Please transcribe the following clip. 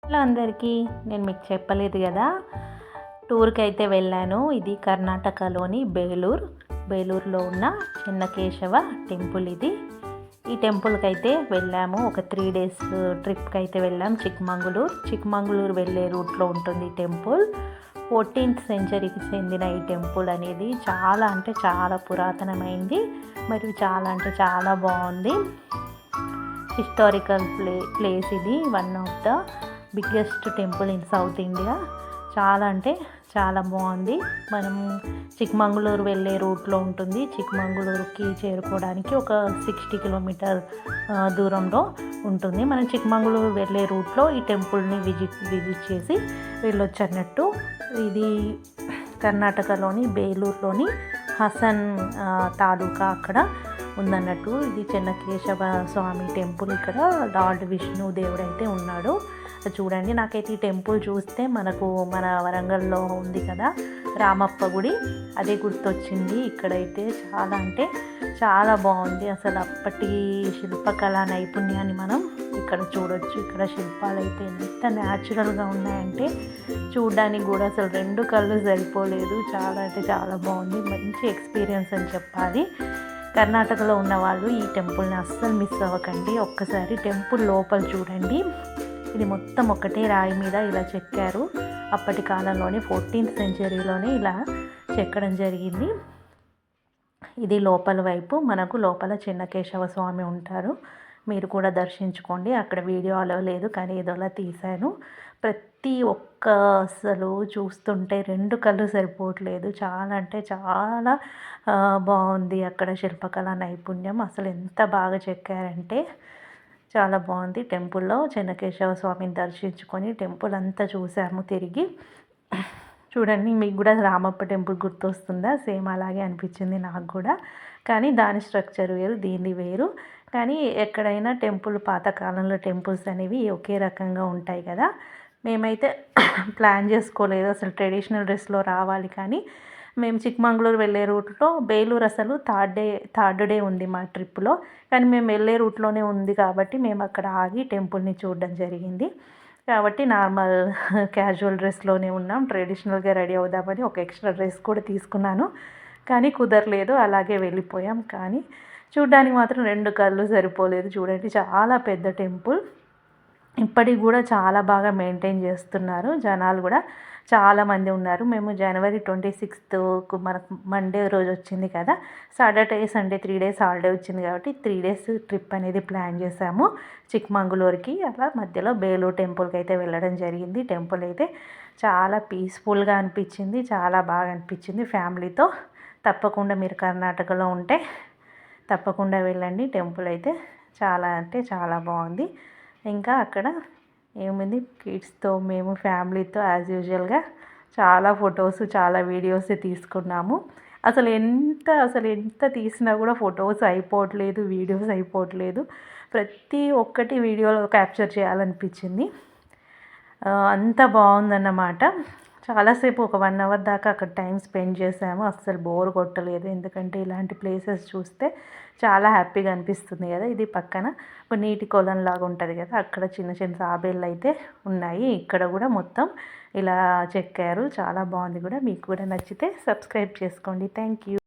Hello అందరికీ, నేను మీకు చెప్పలేదు కదా, టూర్కి అయితే వెళ్ళాను. ఇది కర్ణాటకలోని బేలూరులో ఉన్న చెన్నకేశవ టెంపుల్ ఇది. ఈ టెంపుల్కి అయితే వెళ్ళాము. ఒక 3 డేస్ ట్రిప్కి అయితే వెళ్ళాం. చిక్మంగళూరు వెళ్ళే రూట్లో ఉంటుంది ఈ టెంపుల్. 14th సెంచరీకి చెందిన ఈ టెంపుల్ అనేది చాలా అంటే చాలా పురాతనమైంది, మరియు చాలా అంటే చాలా బాగుంది. హిస్టారికల్ ప్లేస్ ఇది. One of the biggest temple in south India. చాలా అంటే చాలా బాగుంది. మనం చిక్మంగళూరు వెళ్ళే రూట్లో ఉంటుంది. చిక్మంగళూరుకి చేరుకోవడానికి ఒక 60 కిలోమీటర్ దూరంలో ఉంటుంది. మనం చిక్మంగళూరు వెళ్ళే రూట్లో ఈ టెంపుల్ని విజిట్ చేసి వెళ్ళొచ్చు అన్నట్టు. ఇది కర్ణాటకలోని బేలూరులోని హసన్ తాలూకా అక్కడ ఉందన్నట్టు. ఇది చెన్నకేశవ స్వామి టెంపుల్. ఇక్కడ లార్డ్ విష్ణు దేవుడైతే ఉన్నాడు. చూడండి, నాకైతే ఈ టెంపుల్ చూస్తే మన వరంగల్లో ఉంది కదా రామప్ప గుడి, అదే గుర్తొచ్చింది. ఇక్కడైతే చాలా అంటే చాలా బాగుంది. అసలు అప్పటి శిల్పకళా నైపుణ్యాన్ని మనం ఇక్కడ చూడొచ్చు. ఇక్కడ శిల్పాలు అయితే ఎంత న్యాచురల్గా ఉన్నాయంటే చూడడానికి కూడా అసలు 2 కళ్ళు సరిపోలేదు. చాలా అంటే చాలా బాగుంది. మంచి ఎక్స్పీరియన్స్ అని చెప్పాలి. కర్ణాటకలో ఉన్న వాళ్ళు ఈ టెంపుల్ని అస్సలు మిస్ అవ్వకండి. ఒక్కసారి టెంపుల్ లోపల చూడండి. ఇది మొత్తం ఒకటే రాయి మీద ఇలా చెక్కారు. అప్పటి కాలంలోనే 14th సెంచరీలోనే ఇలా చెక్కడం జరిగింది. ఇది లోపల వైపు. మనకు లోపల చెన్నకేశవ స్వామి ఉంటారు. మీరు కూడా దర్శించుకోండి. అక్కడ వీడియో అలో లేదు, కానీ ఏదోలా తీశాను. ప్రతి ఒక్క అసలు చూస్తుంటే 2 కళ్ళు సరిపోవట్లేదు. చాలా అంటే చాలా బాగుంది అక్కడ శిల్పకళా నైపుణ్యం. అసలు ఎంత బాగా చెక్కారంటే చాలా బాగుంది. టెంపుల్లో చెన్నకేశవ స్వామిని దర్శించుకొని టెంపుల్ అంతా చూసాము తిరిగి. చూడండి, మీకు కూడా రామప్ప టెంపుల్ గుర్తొస్తుందా? సేమ్ అలాగే అనిపించింది నాకు కూడా. కానీ దాని స్ట్రక్చర్ వేరు, దీన్ని వేరు. కానీ ఎక్కడైనా టెంపుల్, పాతకాలంలో టెంపుల్స్ అనేవి ఒకే రకంగా ఉంటాయి కదా. మేమైతే ప్లాన్ చేసుకోలేదు అసలు ట్రెడిషనల్ డ్రెస్లో రావాలి, కానీ మేము చిక్మంగళూరు వెళ్ళే రూట్లో బేలూరు అసలు థర్డ్ డే ఉంది మా ట్రిప్లో. కానీ మేము వెళ్ళే రూట్లోనే ఉంది కాబట్టి మేము అక్కడ ఆగి టెంపుల్ని చూడడం జరిగింది. కాబట్టి నార్మల్ క్యాజువల్ డ్రెస్లోనే ఉన్నాం. ట్రెడిషనల్గా రెడీ అవుదామని ఒక ఎక్స్ట్రా డ్రెస్ కూడా తీసుకున్నాను, కానీ కుదరలేదు. అలాగే వెళ్ళిపోయాం. కానీ చూడ్డానికి మాత్రం 2 కళ్ళు సరిపోలేదు. చూడండి, చాలా పెద్ద టెంపుల్. ఇప్పటికి కూడా చాలా బాగా మెయింటైన్ చేస్తున్నారు. జనాలు కూడా చాలామంది ఉన్నారు. మేము జనవరి 26th మనకు మండే రోజు వచ్చింది కదా, సాటర్డే సండే 3 డేస్ హాలిడే వచ్చింది కాబట్టి 3 డేస్ ట్రిప్ అనేది ప్లాన్ చేసాము చిక్మంగళూరుకి. అలా మధ్యలో బేలూరు టెంపుల్కి అయితే వెళ్ళడం జరిగింది. టెంపుల్ అయితే చాలా పీస్ఫుల్గా అనిపించింది, చాలా బాగా అనిపించింది. ఫ్యామిలీతో తప్పకుండా మీరు కర్ణాటకలో ఉంటే తప్పకుండా వెళ్ళండి. టెంపుల్ అయితే చాలా అంటే చాలా బాగుంది. ఇంకా అక్కడ ఏముంది, కిడ్స్తో మేము ఫ్యామిలీతో యాజ్ యూజువల్గా చాలా ఫొటోస్, చాలా వీడియోస్ తీసుకున్నాము. అసలు ఎంత తీసినా కూడా ఫొటోస్ అయిపోవట్లేదు, వీడియోస్ అయిపోవట్లేదు. ప్రతి ఒక్కటి వీడియోలో క్యాప్చర్ చేయాలనిపించింది. అంత బాగుందన్నమాట. చాలాసేపు ఒక 1 అవర్ దాకా అక్కడ టైం స్పెండ్ చేసాము. అస్సలు బోర్ కొట్టలేదు. ఎందుకంటే ఇలాంటి ప్లేసెస్ చూస్తే చాలా హ్యాపీగా అనిపిస్తుంది కదా. ఇది పక్కన ఒక నీటి కొలం లాగా ఉంటుంది కదా, అక్కడ చిన్న చిన్న తాబేళ్ళు అయితే ఉన్నాయి. ఇక్కడ కూడా మొత్తం ఇలా చెక్కారు. చాలా బాగుంది కూడా. మీకు కూడా నచ్చితే సబ్స్క్రైబ్ చేసుకోండి. Thank you.